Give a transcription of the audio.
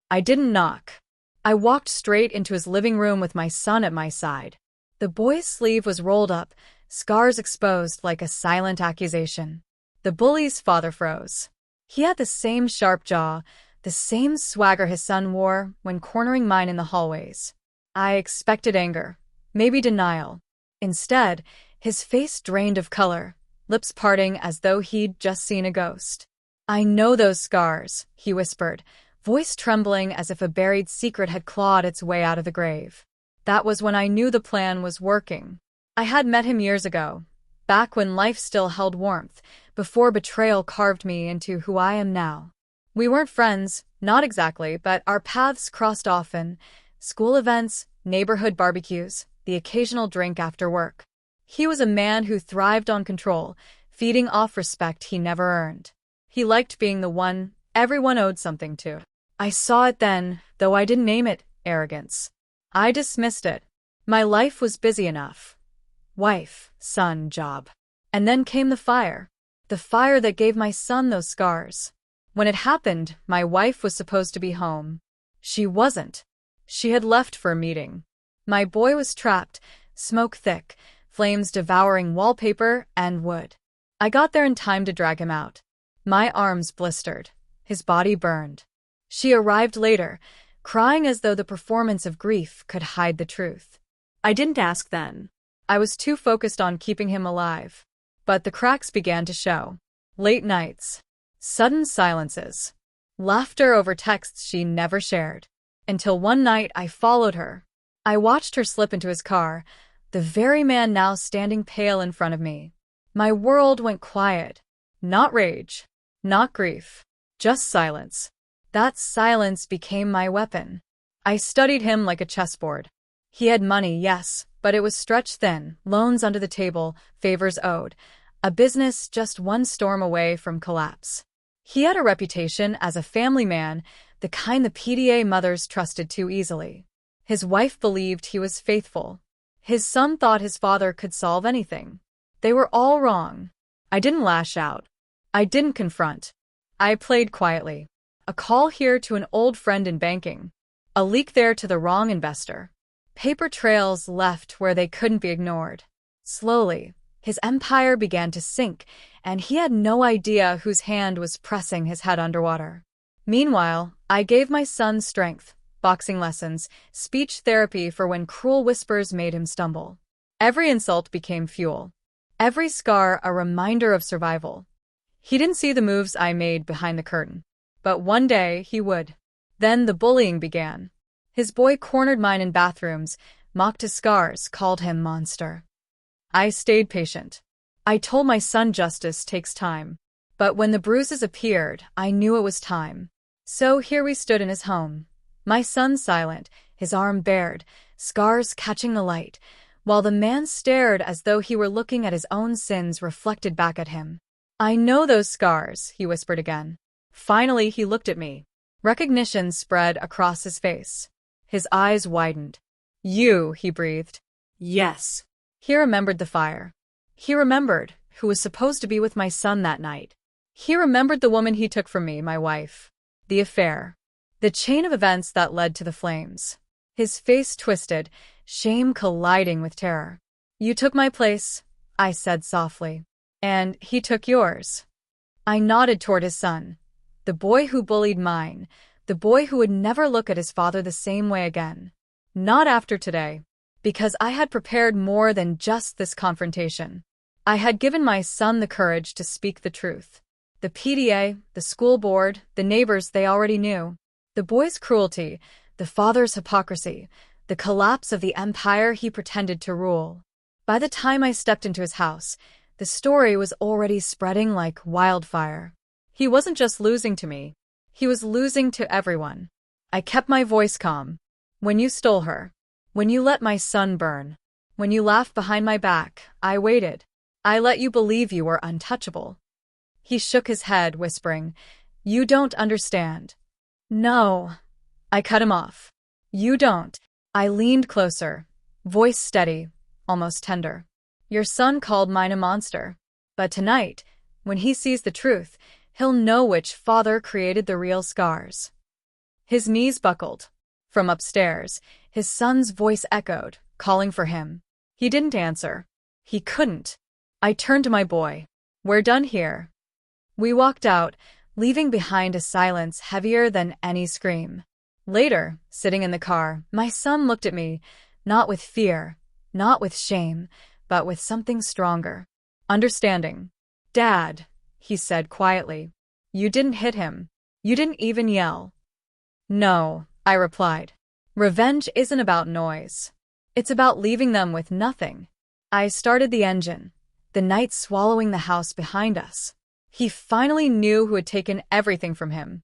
I didn't knock. I walked straight into his living room with my son at my side. The boy's sleeve was rolled up, scars exposed like a silent accusation. The bully's father froze. He had the same sharp jaw, the same swagger his son wore when cornering mine in the hallways. I expected anger, maybe denial. Instead, his face drained of color, lips parting as though he'd just seen a ghost. "I know those scars," he whispered, voice trembling as if a buried secret had clawed its way out of the grave. That was when I knew the plan was working. I had met him years ago, back when life still held warmth, before betrayal carved me into who I am now. We weren't friends, not exactly, but our paths crossed often. School events, neighborhood barbecues, the occasional drink after work. He was a man who thrived on control, feeding off respect he never earned. He liked being the one everyone owed something to. I saw it then, though I didn't name it arrogance. I dismissed it. My life was busy enough. Wife, son, job. And then came the fire. The fire that gave my son those scars. When it happened, my wife was supposed to be home. She wasn't. She had left for a meeting. My boy was trapped, smoke thick, flames devouring wallpaper and wood. I got there in time to drag him out. My arms blistered. His body burned. She arrived later, crying as though the performance of grief could hide the truth. I didn't ask then. I was too focused on keeping him alive. But the cracks began to show. Late nights. Sudden silences. Laughter over texts she never shared. Until one night I followed her. I watched her slip into his car, the very man now standing pale in front of me. My world went quiet. Not rage. Not grief. Just silence. That silence became my weapon. I studied him like a chessboard. He had money, yes, but it was stretched thin, loans under the table, favors owed, a business just one storm away from collapse. He had a reputation as a family man, the kind the PTA mothers trusted too easily. His wife believed he was faithful. His son thought his father could solve anything. They were all wrong. I didn't lash out. I didn't confront. I played quietly. A call here to an old friend in banking. A leak there to the wrong investor. Paper trails left where they couldn't be ignored. Slowly, his empire began to sink, and he had no idea whose hand was pressing his head underwater. Meanwhile, I gave my son strength, boxing lessons, speech therapy for when cruel whispers made him stumble. Every insult became fuel. Every scar a reminder of survival. He didn't see the moves I made behind the curtain. But one day he would. Then the bullying began. His boy cornered mine in bathrooms, mocked his scars, called him monster. I stayed patient. I told my son justice takes time. But when the bruises appeared, I knew it was time. So here we stood in his home. My son silent, his arm bared, scars catching the light, while the man stared as though he were looking at his own sins reflected back at him. "I know those scars," he whispered again. Finally, he looked at me. Recognition spread across his face. His eyes widened. "You," he breathed. "Yes." He remembered the fire. He remembered who was supposed to be with my son that night. He remembered the woman he took from me, my wife. The affair. The chain of events that led to the flames. His face twisted, shame colliding with terror. "You took my place," I said softly. "And he took yours." I nodded toward his son. The boy who bullied mine, the boy who would never look at his father the same way again. Not after today, because I had prepared more than just this confrontation. I had given my son the courage to speak the truth. The PTA, the school board, the neighbors they already knew. The boy's cruelty, the father's hypocrisy, the collapse of the empire he pretended to rule. By the time I stepped into his house, the story was already spreading like wildfire. He wasn't just losing to me. He was losing to everyone. I kept my voice calm. "When you stole her. When you let my son burn. When you laughed behind my back, I waited. I let you believe you were untouchable." He shook his head, whispering, "You don't understand." "No." I cut him off. "You don't." I leaned closer, voice steady, almost tender. "Your son called mine a monster. But tonight, when he sees the truth, he'll know which father created the real scars." His knees buckled. From upstairs, his son's voice echoed, calling for him. He didn't answer. He couldn't. I turned to my boy. "We're done here." We walked out, leaving behind a silence heavier than any scream. Later, sitting in the car, my son looked at me, not with fear, not with shame, but with something stronger. Understanding. "Dad," he said quietly, "you didn't hit him. You didn't even yell." "No," I replied. "Revenge isn't about noise. It's about leaving them with nothing." I started the engine, the night swallowing the house behind us. He finally knew who had taken everything from him.